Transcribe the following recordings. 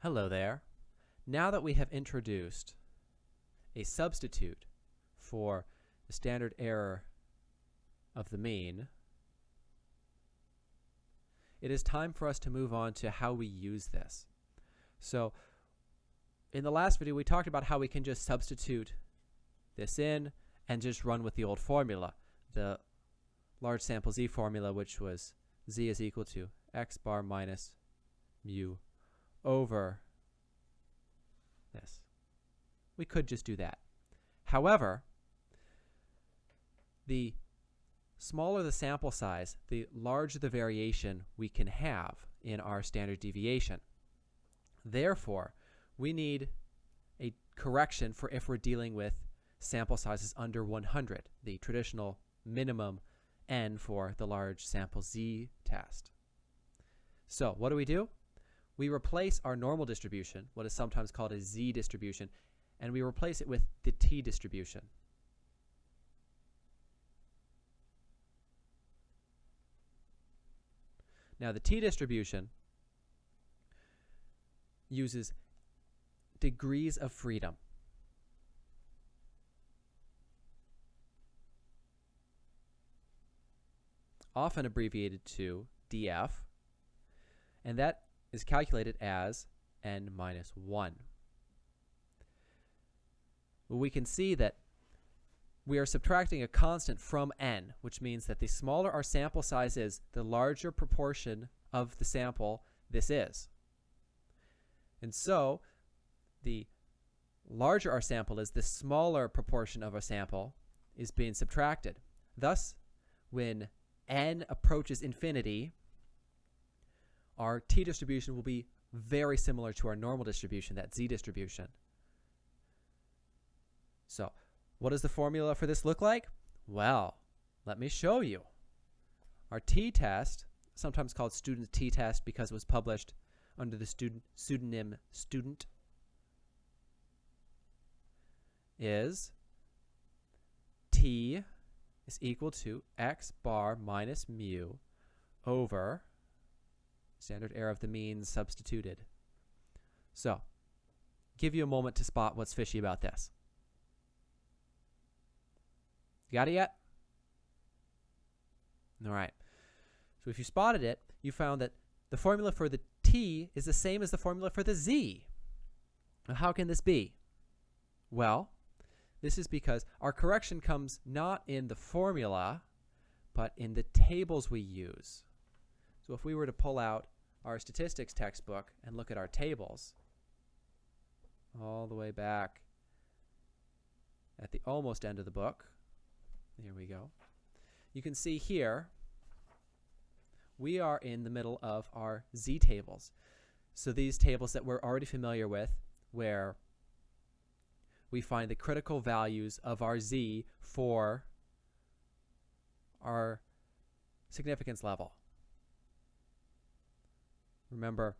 Hello there. Now that we have introduced a substitute for the standard error of the mean, it is time for us to move on to how we use this. So in the last video, we talked about how we can just substitute this in and just run with the old formula, the large sample z formula, which was z is equal to x bar minus mu over this. We could just do that. However, the smaller the sample size, the larger the variation we can have in our standard deviation. Therefore, we need a correction for if we're dealing with sample sizes under 100, the traditional minimum n for the large sample z test. So what do? We replace our normal distribution, what is sometimes called a z distribution, and we replace it with the t distribution. Now the t distribution uses degrees of freedom. Often abbreviated to df, and that is calculated as n minus 1. We can see that we are subtracting a constant from n, which means that the smaller our sample size is, the larger proportion of the sample this is. And so the larger our sample is, the smaller proportion of a sample is being subtracted. Thus, when n approaches infinity, our t distribution will be very similar to our normal distribution, that z distribution. So what does the formula for this look like? Well, let me show you. Our t-test, sometimes called student t-test because it was published under the pseudonym student, is t is equal to x bar minus mu over standard error of the mean substituted. So, give you a moment to spot what's fishy about this. You got it yet? All right. So if you spotted it, you found that the formula for the t is the same as the formula for the z. Now, how can this be? Well, this is because our correction comes not in the formula, but in the tables we use. So if we were to pull out our statistics textbook and look at our tables, all the way back at the almost end of the book, here we go, you can see here we are in the middle of our z tables. So these tables that we're already familiar with, where we find the critical values of our z for our significance level. Remember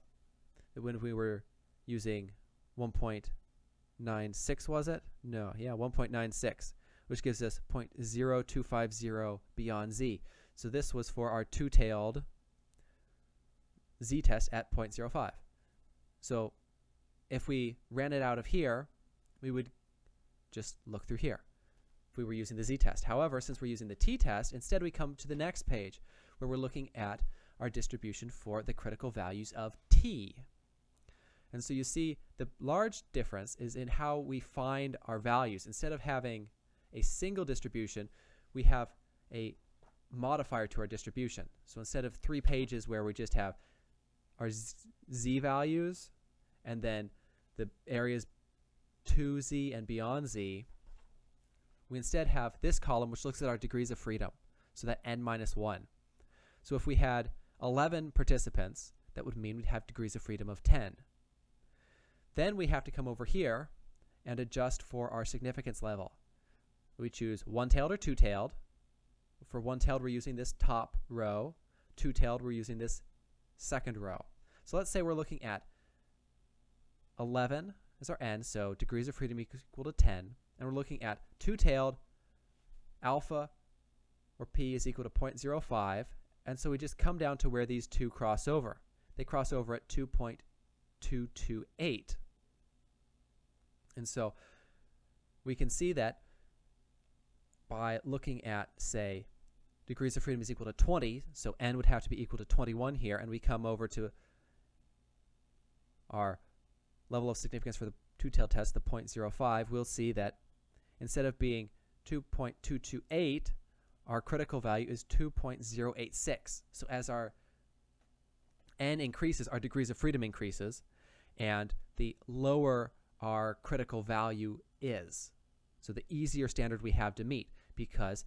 that when we were using 1.96, was it? No, yeah, 1.96, which gives us 0.0250 beyond z. So this was for our two-tailed z-test at 0.05. So if we ran it out of here, we would just look through here if we were using the z-test. However, since we're using the t-test, instead we come to the next page where we're looking at our distribution for the critical values of t. And so you see the large difference is in how we find our values. Instead of having a single distribution, we have a modifier to our distribution. So instead of 3 pages where we just have our z values and then the areas to z and beyond z, we instead have this column which looks at our degrees of freedom, so that n minus 1. So if we had 11 participants, that would mean we'd have degrees of freedom of 10. Then we have to come over here and adjust for our significance level. We choose one-tailed or two-tailed. For one-tailed, we're using this top row. Two-tailed, we're using this second row. So let's say we're looking at 11 as our n, so degrees of freedom equal to 10. And we're looking at two-tailed, alpha or p is equal to 0.05. And so we just come down to where these two cross over. They cross over at 2.0 0.228. And so we can see that by looking at, say, degrees of freedom is equal to 20, so n would have to be equal to 21 here, and we come over to our level of significance for the two-tailed test, the 0.05, we'll see that instead of being 2.228, our critical value is 2.086. So as our n increases, our degrees of freedom increases, and the lower our critical value is. So the easier standard we have to meet, because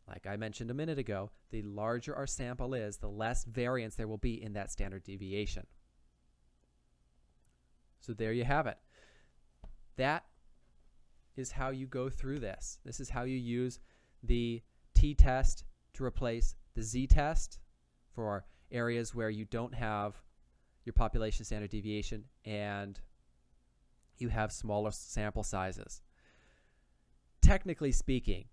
like I mentioned a minute ago, the larger our sample is, the less variance there will be in that standard deviation. So there you have it. That is how you go through this. This is how you use the t-test to replace the z-test for areas where you don't have your population standard deviation and you have smaller sample sizes. Technically speaking,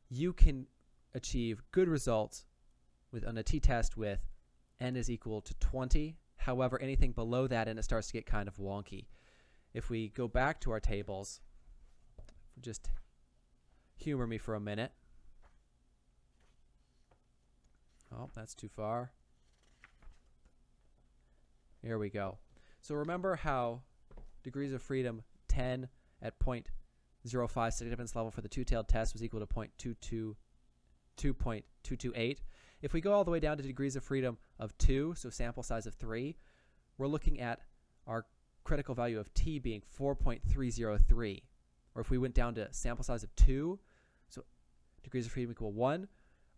you can achieve good results on a t-test with n is equal to 20. However, anything below that and it starts to get kind of wonky. If we go back to our tables, just humor me for a minute. Oh, that's too far. Here we go. So remember how degrees of freedom 10 at 0.05 significance level for the two-tailed test was equal to 2.228. If we go all the way down to degrees of freedom of 2, so sample size of 3, we're looking at our critical value of t being 4.303. Or if we went down to sample size of 2, so degrees of freedom equal 1,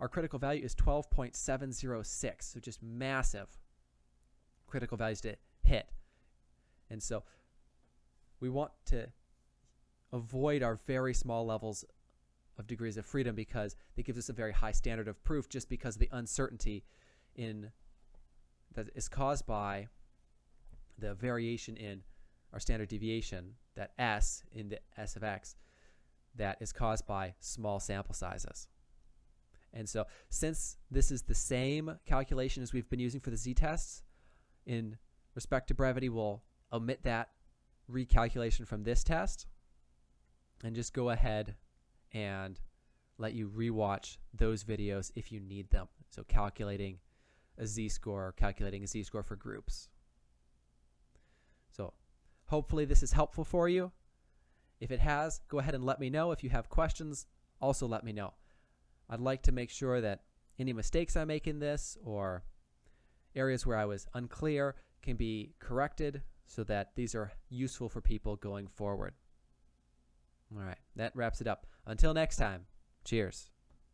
our critical value is 12.706. So just massive critical values to hit. And so we want to avoid our very small levels of degrees of freedom because it gives us a very high standard of proof just because of the uncertainty that is caused by the variation in our standard deviation, that S in the S of x, that is caused by small sample sizes. And so since this is the same calculation as we've been using for the z-tests, in respect to brevity, we'll omit that recalculation from this test and just go ahead and let you rewatch those videos if you need them. So calculating a z-score, calculating a z-score for groups. So hopefully this is helpful for you. If it has, go ahead and let me know. If you have questions, also let me know. I'd like to make sure that any mistakes I make in this or areas where I was unclear can be corrected so that these are useful for people going forward. All right, that wraps it up. Until next time, cheers.